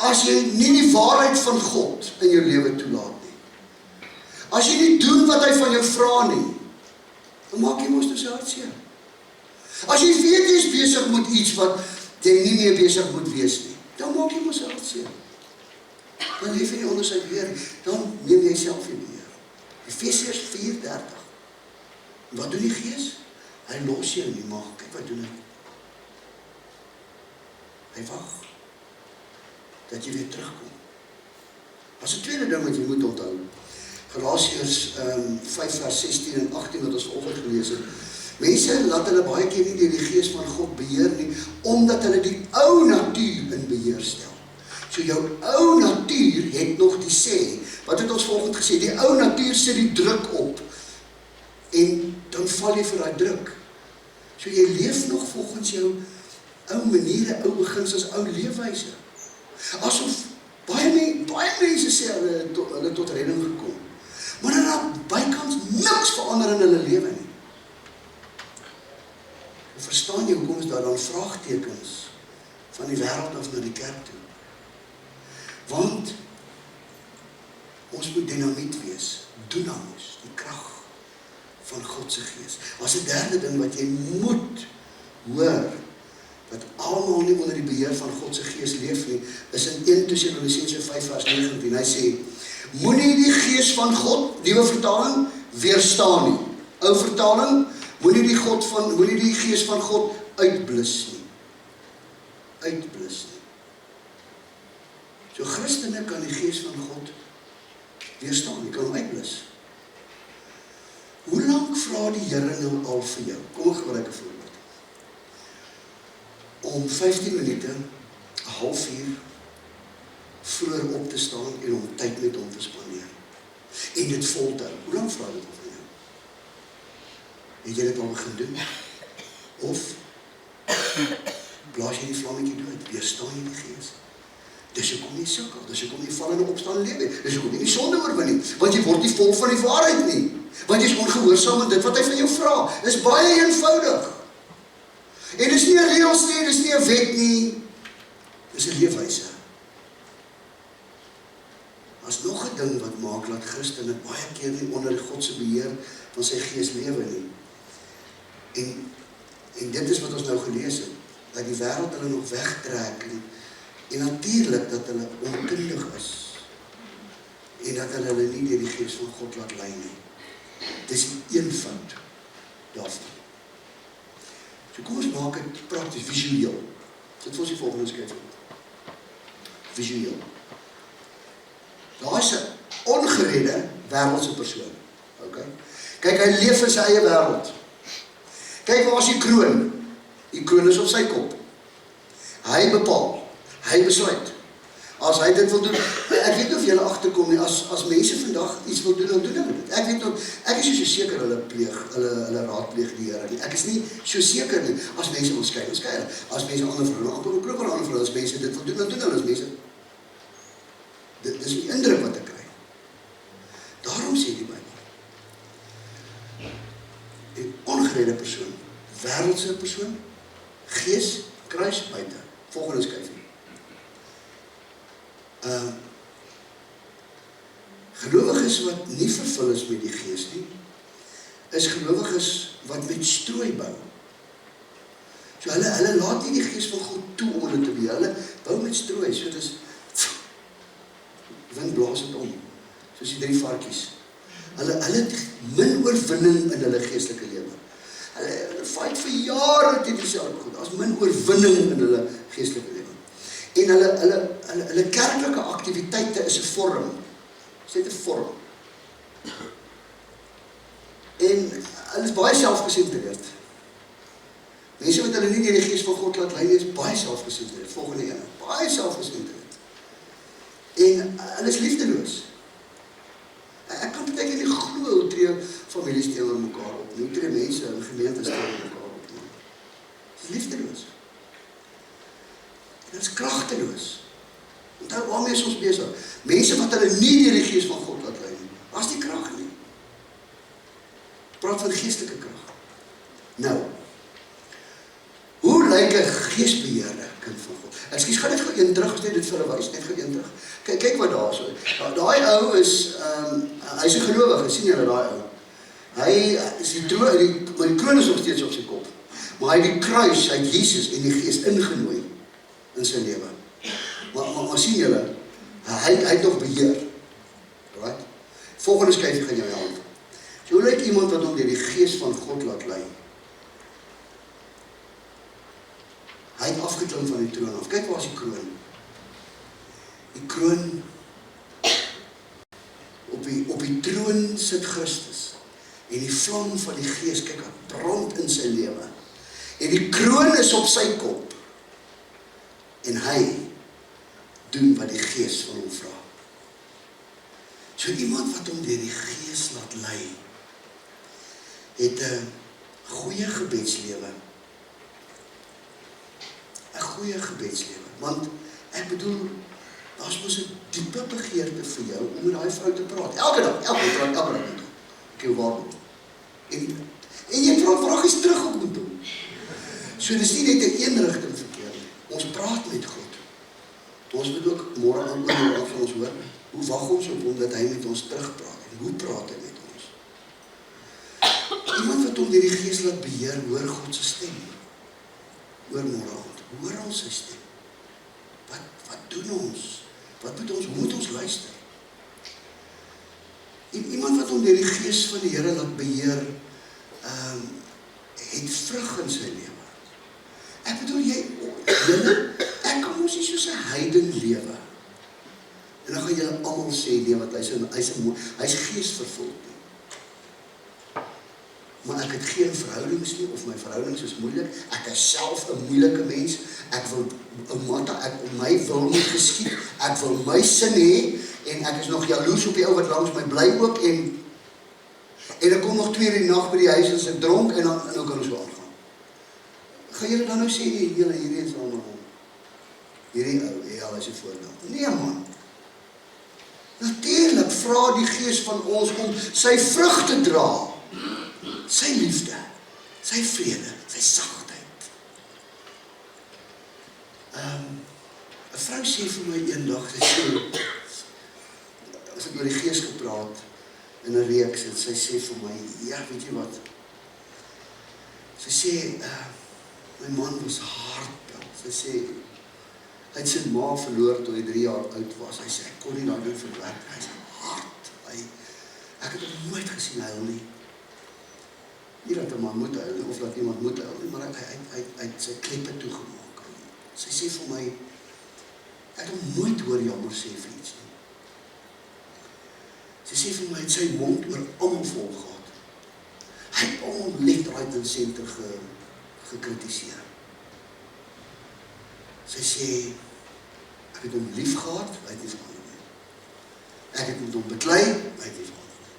As jy nie die waarheid van God in jou lewe toelaat nie. As jy nie doen wat hy van jou vra nie, dan maak jy mos nou sy hartseer. As jy weet jy is besig met iets wat jy nie meer besig moet wees nie, dan maak jy mos sy hartseer. Dan leef jy nie onder sy beheer, dan neem jy self die beheer. Efesiërs 4:30. Wat doen die Gees? Hy los jou nie, maar kyk wat doen hy. Hy wag, dat jy weer terugkom. As 'n tweede ding wat jy moet onthou, Galasiërs 5:16 en 18 wat ons vanoggend gelees het, mense laat hulle baie keer nie deur die Gees van God beheer nie, omdat hulle die ou natuur in beheer stel. So jou ou natuur het nog die sê, wat het ons vanoggend gesê, die ou natuur sit die druk op, en dan val jy vir daai druk. So jy leef nog volgens jou ou maniere, ou beginsels, ou leefwyse. Asof baie mense sê hulle tot redding gekom, maar dan het bykans niks verander in hulle lewe nie. Verstaan jy hoekom is daar dan vraagtekens van die wêreld af na die kerk toe? Want ons moet dinamiet wees, dynamos, die krag van God se Gees. As 'n derde ding wat jy moet hoor, wat almal nie onder die beheer van God se Gees leef nie, is in 1 Tessalonisense 5:19. Hy sê, moenie die Gees van God, nuwe vertaling, weerstaan nie. Ou vertaling, moenie die Gees van God uitblus nie. Uitblus nie. So Christene kan die Gees van God weerstaan, jy kan hom uitblus. Hoe lank vra die Here nou al vir jou? Kom ek gebruik 'n voorbeeld. Om 15 minute, 'n halfuur vroeër op te staan en om tyd met hom te spandeer. En dit vol te hou. Hoe lank vra dit al vir jou? Het jy dit al begin doen? Of blaas jy die vlammetjie dood? Weerstaan jy die Gees? Dis hoekom jy sukkel, dis hoekom jy val in 'n opstaan lewe, dis hoekom jy nie sonde oorwin nie, want jy word nie vol van die waarheid nie, want jy is ongehoorsaam aan dit wat hy van jou vra. Dis baie eenvoudig. En dis nie 'n reëls nie, dis nie 'n wet nie, dis 'n leefwyse. As nog 'n ding wat maak dat Christene baie keer nie onder God se beheer van sy Gees lewe nie. En dit is wat ons nou gelees het, dat die wêreld hulle nog wegtrek en natuurlik dat hulle onkundig is en dat hulle nie deur die Gees van God laat lei nie. Dis een fout daarvan. So kom ons maak dit prakties, visueel. Dit was die volgende skryf. Visueel. Daar is 'n ongeredde wêreldse persoon. Okay? Kyk, hy leef in sy eie wêreld. Kyk, waar is die kroon? Die kroon is op sy kop. Hy bepaal. Hy besluit. As hy dit wil doen, ek weet nie of julle agterkom nie, as mense vandag iets wil doen, dan doen hulle dit. Ek weet nog, ek is nie so seker hulle raadpleeg die Here nie. Ek is nie so seker nie. As mense wil skei, dan skei hulle. As mense ander vroue, amper ook ander vroue, as mense dit wil doen, dan doen hulle. As mense, dit is die indruk wat ek kry. Daarom sê die Bybel, 'n ongeredde persoon, wêreldse persoon, Gees, kruis buite. Volgende skryf. Gelowiges wat nie vervul is met die Gees nie, is gelowiges wat met strooi bou. So hulle laat nie die Gees van God toe om hulle te beheer. Hulle bou met strooi, so dis wind blaas dit om, soos die 3 varkies. Hulle het min oorwinning in hulle geestelike lewe. Hulle fight vir jare teen dieselfde goed. Daar's min oorwinning in hulle geestelike lewe. En hulle kerklike aktiwiteite is 'n vorm. Dis net 'n vorm. En hulle is baie selfgesentreerd. Mense wat hulle nie deur die Gees van God laat lei nie, is baie selfgesentreerd. Volgende een, baie selfgesentreerd. En hulle is liefdeloos. Ek kan baie keer nie glo hoe tree families teenoor mekaar op. Hoe tree mense in gemeentes teenoor mekaar op. Dit is liefdeloos. Dit is kragteloos. Onthou waarmee is ons besig? Mense wat hulle nie deur die Gees van God laat lei nie. Was die krag nie. Praat van geestelike krag. Nou, hoe lyk 'n geesbeheerde? kind van God. Ekskuus, gaan net gou een terug, as net dit vir hulle wys, net gou een terug. Kyk wat daar so. Daai ou is, hy's 'n gelowige, sien julle daai ou? Hy is maar die kroon is nog steeds op sy kop. Maar hy het die kruis, hy het Jesus en die Gees ingenooi in sy lewe. Maar sien julle, hy het nog beheer. Right? Volgende skyfie gaan jou help. So hoe lyk iemand wat hom deur die Gees van God laat lei? Hy het afgeklim van die troon af. Kyk waar is die kroon? Die kroon, op die troon sit Christus. En die vlam van die Gees, kyk, brand in sy lewe. En die kroon is op sy kop. En hy doen wat die Gees van hom vra. So iemand wat hom deur die Gees laat lei, het 'n goeie gebedslewe. 'n Goeie gebedslewe. Want ek bedoel, daar's mos 'n diepe begeerte vir jou om met daai vrou te praat. Elke dag met haar. Ek jou waarom. En jy praat vragies terug op met hom. So dis nie net 'n eenrigting verkeer nie. Ons praat met God. Ons moet ook môre aan van ons hoor, hoe wag ons op hom dat hy met ons terugpraat? En hoe praat hy met ons? Iemand wat hom deur die Gees laat beheer, hoor God se stem. Hoor môre aan. Hoor ons sy stem. Wat doen ons? Wat moet ons? Hoe moet ons luister? Iemand wat hom deur die Gees van die Here laat beheer, het vrug in sy lewe. Ek bedoel, ek kan mos nie soos 'n heiden lewe. En dan gaan julle almal sê, nee, want hy's geesvervuld nie. Maar ek het geen verhoudings nie, of my verhoudings is moeilik. Ek is self 'n moeilike mens. Ek wil my wil moet geskied. Ek wil my sin hê, en ek is nog jaloers op die ou wat langs my bly ook, en ek kom nog 2 uur in die nag by die huis en ek dronk, en dan kan ons so aangaan. Gaan julle dan nou sê, hierdie is allemaal hom. Hierdie ou, hy is 'n voorbeeld. Nee man. Natuurlik vra die Gees van ons om sy vrug te dra. Sy liefde, sy vrede, sy sagtheid. 'n Vrou sê vir my eendag, sy sê, as ek oor die Gees gepraat in 'n reeks, en sy sê vir my, ja, weet jy wat? Sy sê, my man was hard. Sy sê, hy het sy ma verloor toe hy 3 jaar oud was. Hy sê, ek kon nie daai ding verwerk. Hy's hard. Ek het hom nooit gesien huil nie. Nie dat 'n man moet huil, of dat iemand moet huil nie, maar hy het sy kleppe toegemaak. Sy sê vir my, ek het hom nooit hoor jammer sê vir iets nie. Sy sê vir my, het sy mond oor almal vol gehad. Hy het almal left, right en center gekritiseer. Sy sê, ek het hom lief gehad, hy het nie verander nie. Ek het met hom beklei, hy het nie verander nie.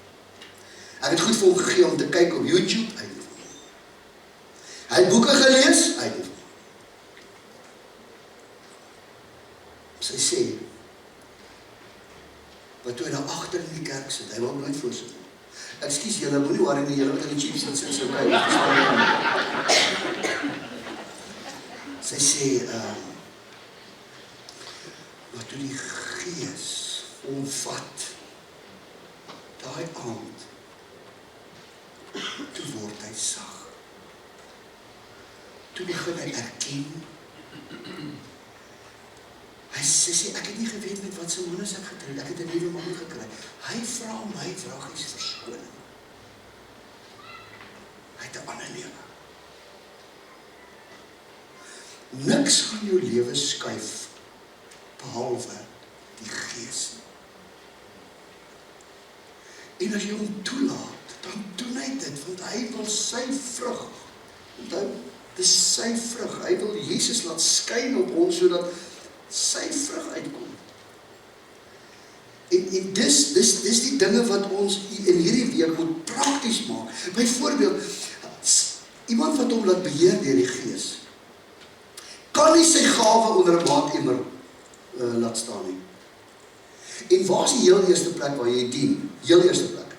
Ek het goed vir hom gegee om te kyk op YouTube, hy het nie verander nie. Hy het boeke gelees, hy het nie verander nie. Sy sê, wat toe hy daar agter in die kerk sit, hy wil nooit voor sit. Ekskuus julle, moenie worry nie, julle wat in die chips sit, so kyk. Sy sê, maar toe die Gees omvat, daai aand, toe word hy sag. Toe begin hy erken. Sy sê, ek het nie geweet met wat sy man is ek getrou, ek het 'n nuwe man gekry. Hy vra my vragies verskoning. Hy het 'n ander lewe. Niks gaan jou lewe skuif, behalwe die Gees. En as jy hom toelaat, dan doen hy dit, want hy wil sy vrug. Onthou, dis sy vrug. Hy wil Jesus laat skyn op ons, sodat sy vrug uitkom. En dis die dinge wat ons in hierdie week moet prakties maak. Byvoorbeeld, iemand wat hom laat beheer deur die Gees, kan nie sy gawe onder 'n maatiemer laat staan nie. En waar is die heel eerste plek waar jy dien? Heel eerste plek.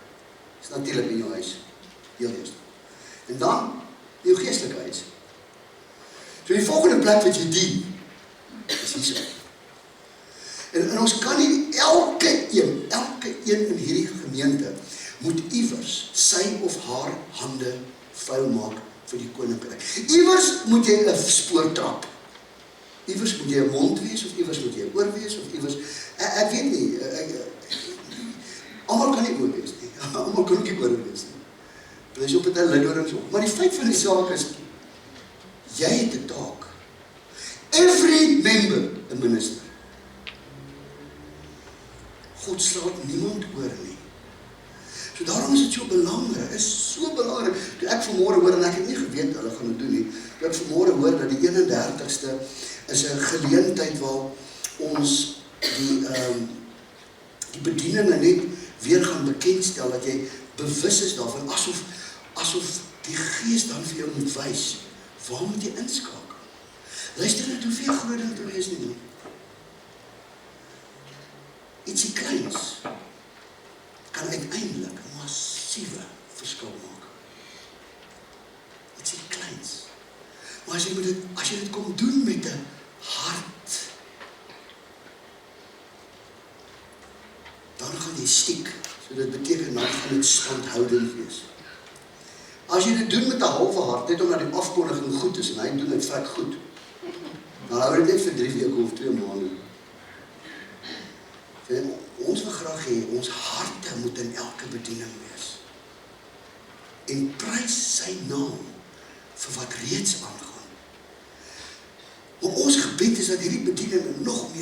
Is natuurlik in jou huis. Heel eerste. En dan, jou geestelike huis. So die volgende plek wat jy dien, is hierso. En ons kan nie elke een in hierdie gemeente moet iewers sy of haar hande vuil maak vir die koninkryk. Iewers moet jy 'n spoor trap. Iewers moet jy 'n mond wees, of iewers moet jy 'n oor wees, of iewers, ek weet nie, almal kan nie oor wees nie, almal kan nie oor wees nie. Dis op 'n lidorings op. Maar die feit van die saak is, jy het 'n taak. Every member 'n minister. God slaat niemand oor nie. So daarom is dit so belangrik, is so belangrik. Toe ek vanmôre hoor, en ek het nie geweet hulle gaan dit doen nie, toe ek vanmôre hoor dat die 31ste is 'n geleentheid waar ons die bedieninge net weer gaan bekendstel, dat jy bewus is daarvan, asof die Gees dan vir jou moet wys, waar moet jy inskakel? Luister net hoeveel groot ding te wees nie. Ietsie kleins kan uiteindelik 'n massiewe verskil maak. Ietsie kleins. Maar as jy dit kom doen met 'n hart, dan gaan jy stiek. So dit beteken dan gaan dit standhoudend wees. As jy dit doen met 'n halwe hart, net omdat die afkondiging goed is en hy doen dit vrek goed, dan hou dit net vir 3 weke of 2 maande. Ons wil graag hê, ons harte moet in elke bediening wees. En prys sy naam vir wat reeds aangaan. Maar ons gebed is dat hierdie bediening nog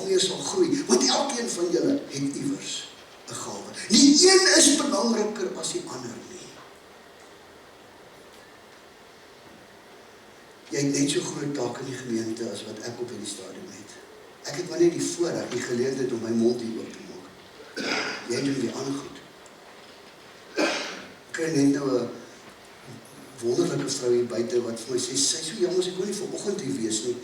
meer sal groei. Want elkeen van julle het iewers 'n gawe. Nie een is belangriker as die ander nie. Jy het net so groot taak in die gemeente as wat ek op hierdie stadium het. Ek het maar net die voorreg, die geleentheid om my mond hier oop te maak. Jy doen die ander goed. Ek kry net nou 'n wonderlike vrou hier buite wat vir my sê, sy is so jammer, sy kon nie vanoggend hier wees nie,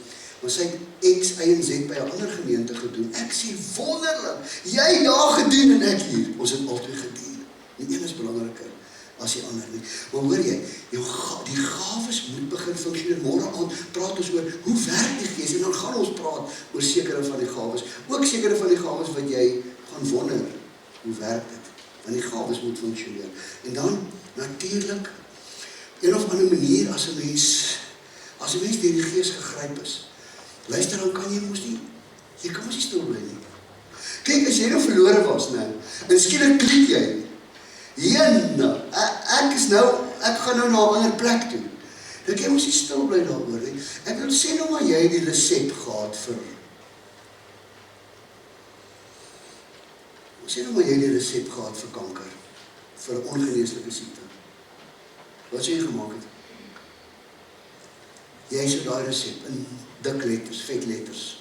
maar sy het X, Y en Z by 'n ander gemeente gedoen. Ek sê, wonderlik, jy daar gedoen en ek hier. Ons het altyd gedoen. Die een is belangriker as die ander nie. Maar hoor jy, die gawes moet begin funksioneer. Môre aand praat ons oor hoe werk die Gees, en dan gaan ons praat oor sekere van die gawes. Ook sekere van die gawes wat jy gaan wonder, hoe werk dit? Want die gawes moet funksioneer. En dan, natuurlik, een of ander manier, as 'n mens deur die Gees gegryp is, luister, dan kan jy mos nie stil bly nie. Kyk, as jy nou verlore was nou, en skielik klik jy, ek gaan nou na 'n ander plek toe. Dan kan jy mos nie stil bly daaroor nie. Ek wil sê nou maar jy het die resep gehad vir kanker, vir 'n ongeneeslike siekte. Wat sou jy gemaak het? Jy sou daai resep in dik letters, vet letters.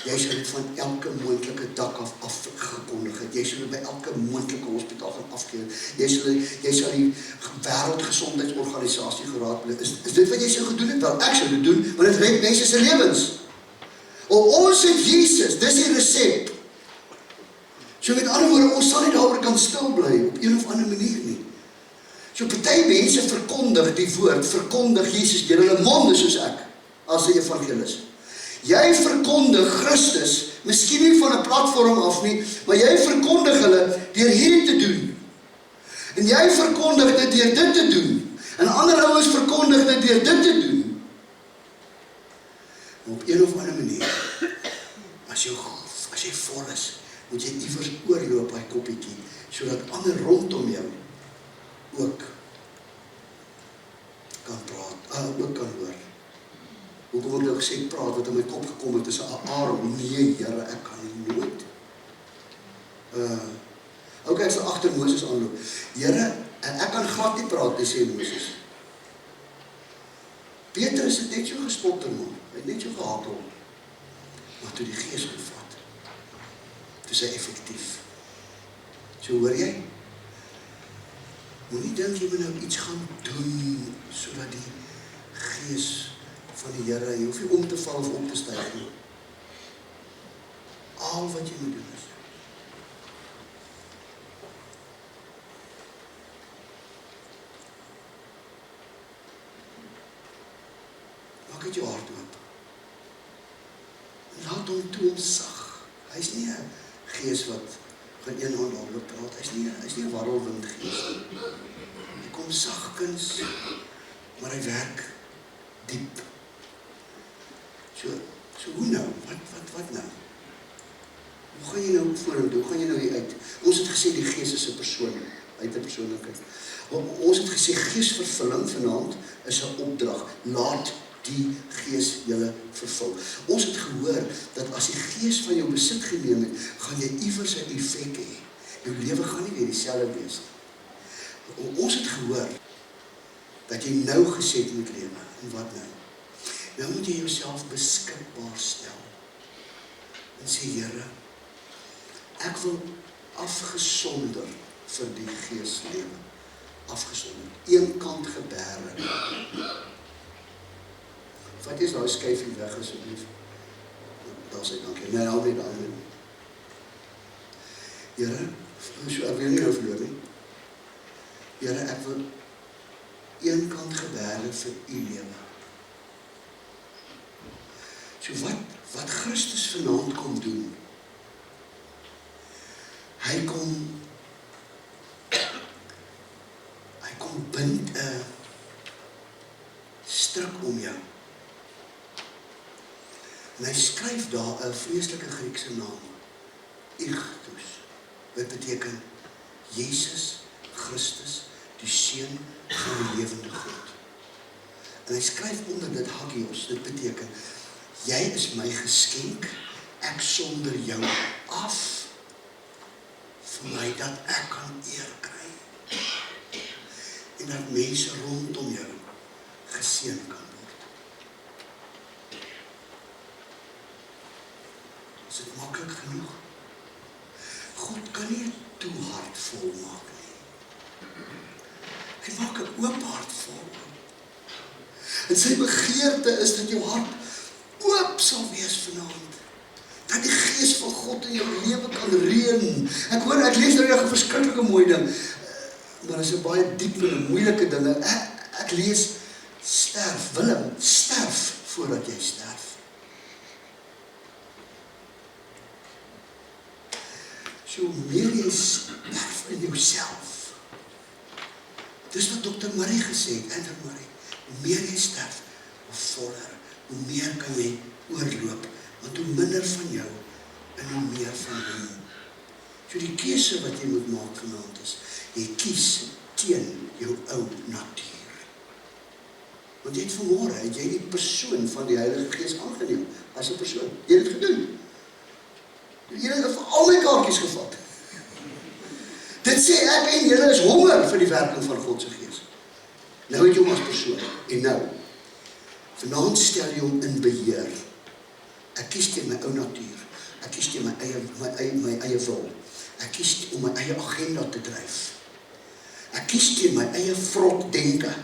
Jy sou dit van elke moontlike dak af afgekondig het. Jy sou dit by elke moontlike hospitaal gaan afkeer. Jy sou die Wêreldgesondheidsorganisasie geraadpleeg. Is dit wat jy sou gedoen het? Wel, ek sou dit doen, want dit red mense se lewens. Ons het Jesus, dis die resep. So met ander woorde, ons sal nie daaroor kan stil bly op een of ander manier nie. So party mense verkondig die woord, verkondig Jesus deur hulle monde soos ek, as 'n evangelis. Jy verkondig Christus, miskien nie van 'n platform af nie, maar jy verkondig hulle deur hierdie te doen. En jy verkondig dit deur dit te doen. En ander ouens verkondig dit deur dit te doen. En op een of ander manier, as jy vol is, moet jy iewers oorloop by koppietjie, sodat ander rondom jou ook kan praat, ook kan hoor. Hoekom word nou gesê praat, wat in my kop gekom het, is 'n Aaron, nee Here, ek kan nie nooit. Ek sal agter Moses aanloop. Here, ek kan glad nie praat, sê Moses. Petrus het net so gespotter, man. Hy het net so gehakel. Maar toe die Gees gevat, toe is hy effektief. So hoor jy? Moenie dink jy moet nou iets gaan doen, sodat die Gees van die Here, jy hoef nie om te val of op te styg nie. Al wat jy moet doen is, maak het jou hart oop. Laat hom toe om sag. Hy's nie 'n gees wat van een aan die ander praat. Hy's nie 'n warrelwindgees nie. Hy kom sagkens, maar hy werk diep. So hoe nou? Wat nou? Hoe gaan jy nou vorentoe? Hoe gaan jy nou hier uit? Ons het gesê die gees is 'n persoon, uit 'n persoonlikheid. Ons het gesê geesvervulling vanaand is 'n opdrag. Laat die gees julle vervul. Ons het gehoor dat as die gees van jou besit geneem het, gaan jy iewers 'n effek hê. Jou lewe gaan nie weer dieselfde wees nie. Ons het gehoor dat jy nou geset moet lewe. En wat nou? Nou moet jy jouself beskikbaar stel. En sê, Here, ek wil afgesonder vir die gees lewe. Afgesonder. Eenkant geberre. Vat eens daai skyfie weg asseblief. Daar sê dankie. Nee, hou net aan. Here, ek wil nie nou verloor nie. Here, ek wil eenkant geberre vir u lewe. So wat Christus vanaand kom doen, hy kom bind 'n stryk om jou. En hy skryf daar 'n vreeslike Griekse naam, Ichthus, wat beteken Jesus Christus, die Seun van die lewende God. En hy skryf onder dit Hagios, dit beteken, jy is my geskenk, ek sonder jou af, vir my dat ek kan eer kry. En dat mense rondom jou geseën kan word. Is dit maklik genoeg? God kan nie 'n toe hart vol maak nie. Hy maak 'n oop hart vol. En sy begeerte is dat jou hart oop sal wees vanaand. Dat die gees van God in jou lewe kan reën. Ek lees nou 'n verskriklike mooi ding. Maar is 'n baie diep en moeilike dinge. Ek lees, sterf, Willem, sterf voordat jy sterf. So hoe meer jy sterf in jouself. Dis wat Dr. Marie gesê het, Andrew Marie, hoe meer jy sterf, hoe voller, hoe meer kan jy oorloop, want hoe minder van jou en hoe meer van hom. So die keuse wat jy moet maak vanaand is, jy kies teen jou ou natuur. Want jy het vanmôre, het jy die persoon van die Heilige Gees aangeneem, as 'n persoon. Jy het dit gedoen. Jy het vir al my kaartjies gevat. Dit sê ek en julle is honger vir die werking van God se Gees. Nou het jy hom as persoon. En nou, vanaand stel jy hom in beheer. Ek kies teen my ou natuur. Ek kies teen my eie wil. Ek kies om my eie agenda te dryf. Ek kies teen my eie vrot denke.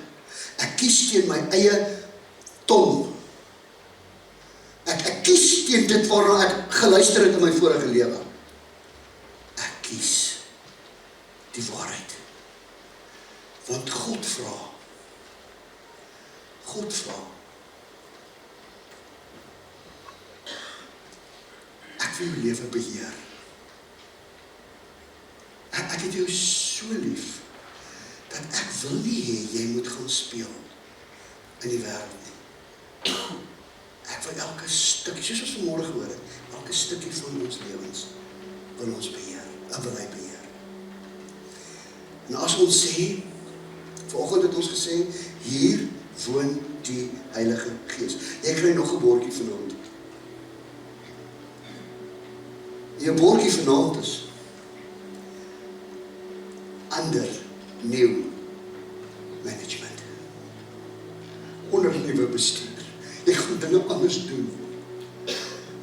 Ek kies teen my eie tong. Ek kies teen dit waarna ek geluister het in my vorige lewe. Ek kies die waarheid. Want God vra. Ek wil jou lewe beheer. Ek het jou so lief, dat ek wil nie hê jy moet gaan speel in die wêreld nie. Ek wil elke stukkie, soos ons vanmôre gehoor het, elke stukkie van ons lewens wil ons beheer, en wil hy beheer. En as ons sê, vanoggend het ons gesê, hier woon die Heilige Gees. Jy kry nog 'n bordjie vanaand. Jou bordjie vanaand is under new management. Onder nuwe bestuur. Jy gaan dinge anders doen.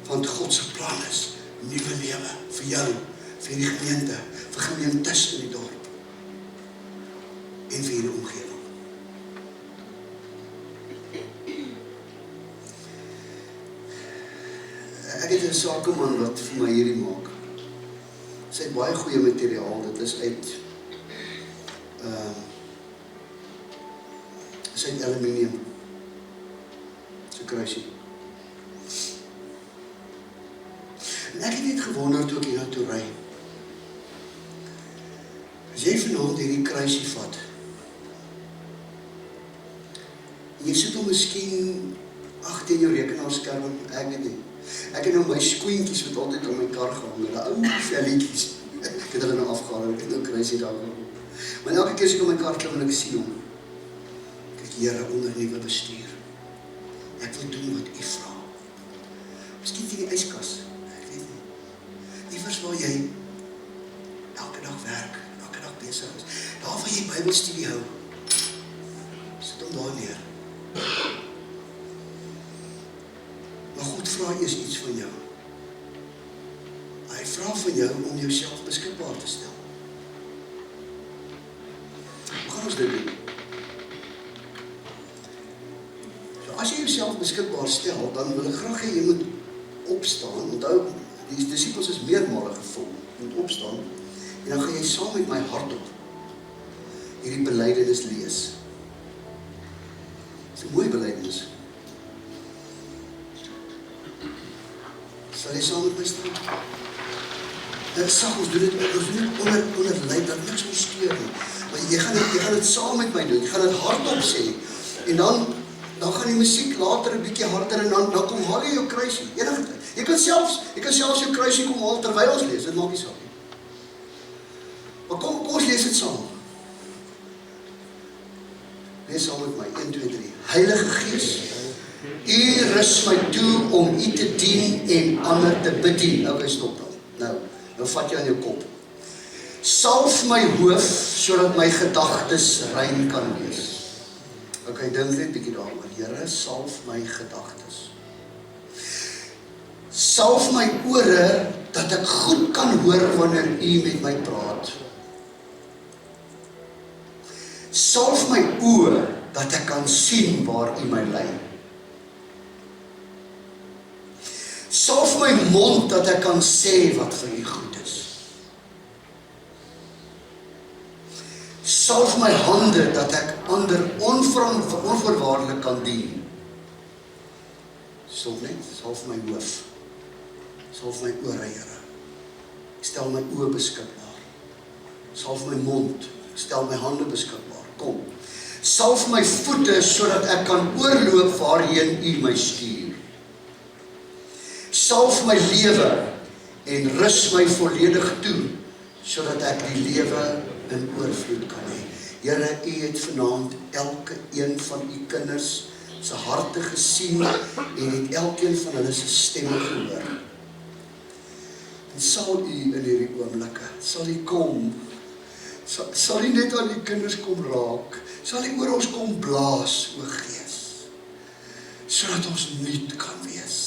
Want God se plan is nuwe lewe vir jou, vir die gemeente, vir gemeentes in die dorp en vir die omgewing. Ek het 'n sakeman wat vir my hierdie maak. Sy het baie goeie materiaal, dit is uit aluminium. So kruisie. En ek het net gewonder toe ek hier na toe ry. As jy vanaand hierdie kruisie vat, en jy sit hom miskien agter jou rekenaarskerm, ek weet nie. Ek het nou my skoentjies wat altyd op my kar gehang, die ou velletjies. Ek het hulle nou afgehaal, ek het nou kruisie daar gehang. Maar elke keer as ek op my kar klim en ek sien hom, kyk Here onder nuwe bestuur. Ek wil doen wat U vra. Miskien in die yskas, ek weet nie. Iewers waar jy elke dag werk, elke dag besig is. Daar waar jy Bybelstudie hou, sit hom daar neer. Maar God vra eers iets van jou. Hy vra van jou om jouself beskikbaar te stel. Hoe gaan ons dit doen? So as jy jouself beskikbaar stel, dan wil ek graag hê jy moet opstaan. Onthou, die disippels is meermale gevul. Jy moet opstaan en dan gaan jy saam met my hardop hierdie belydenis lees. Dit is 'n mooi belydenis. Sal jy saam met my staan? Dit sag ons doen dit onder leid dat niks ons steur nie. Maar jy gaan dit saam met my doen. Jy gaan dit hardop sê. En dan gaan die musiek later 'n bietjie harder en dan kom haal jy jou kruisie. Enige tyd. Jy kan selfs jou kruisie kom haal terwyl ons lees. Dit maak nie saak nie. Maar kom ons lees dit saam. Lees saam met my. 1, 2, 3. Heilige Gees, U rus my toe om U te dien en ander te bedien. Okay, stop dan. Nou vat jy aan jou kop. Salf my hoof, sodat my gedagtes rein kan wees. Okay, dink net 'n bietjie daaroor. Here, salf my gedagtes. Salf my ore, dat ek goed kan hoor wanneer U met my praat. Salf my oë, dat ek kan sien waar U my lei. Salf my mond, dat ek kan sê wat vir U goed is. Salf my hande, dat ek ander onvoorwaardelik kan dien. Stop net, salf my hoof. Salf my ore, Here. Stel my oë beskikbaar. Salf my mond, stel my hande beskikbaar. Kom. Salf my voete, sodat ek kan oorloop waarheen U my stuur. Salf my lewe en rus my volledig toe, sodat ek die lewe in oorvloed kan hê. Here, U het vanaand elke een van U kinders se harte gesien en het elkeen van hulle se stemme gehoor. En sal U in hierdie oomblikke, sal U kom, sal U net aan die kinders kom raak, sal U oor ons kom blaas, o Gees, sodat ons nuut kan wees.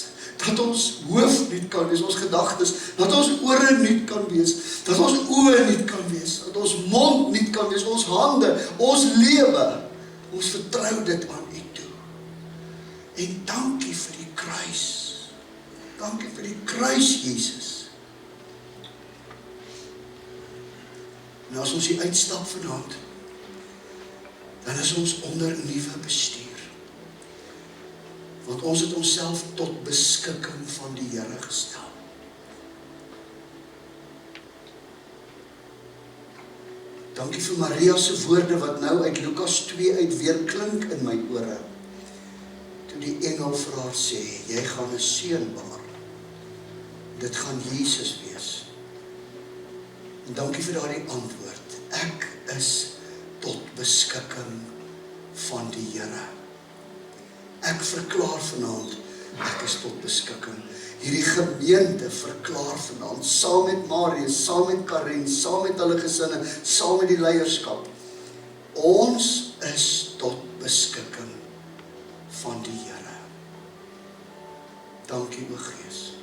Dat ons hoof nuut kan wees, ons gedagtes, dat ons ore nuut kan wees, dat ons oë nuut kan wees, dat ons mond nuut kan wees, ons hande, ons lewe. Ons vertrou dit aan U toe. En dankie vir die kruis. Dankie vir die kruis, Jesus. En as ons hier uitstap vanaand, dan is ons onder nuwe bestuur. Want ons het onsself tot beskikking van die Here gestel. Dankie vir Maria se woorde wat nou uit Lukas 2 uit weer klink in my ore. Toe die engel vir haar sê, jy gaan 'n seun baar. Dit gaan Jesus wees. En dankie vir daardie antwoord. Ek is tot beskikking van die Here. Ek verklaar vanaand, ek is tot beskikking. Hierdie gemeente verklaar vanaand, saam met Marius, saam met Karen, saam met hulle gesinne, saam met die leierskap. Ons is tot beskikking van die Here. Dankie, o Gees.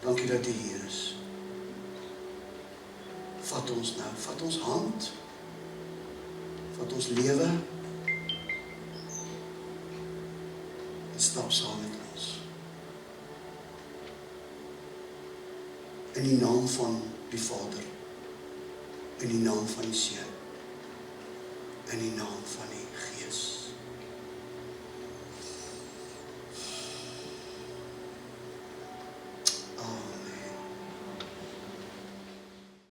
Dankie dat U hier is. Vat ons nou, vat ons hand, vat ons lewe, en stap saam met ons. In die naam van die Vader, in die naam van die Seun, in die naam van die Gees.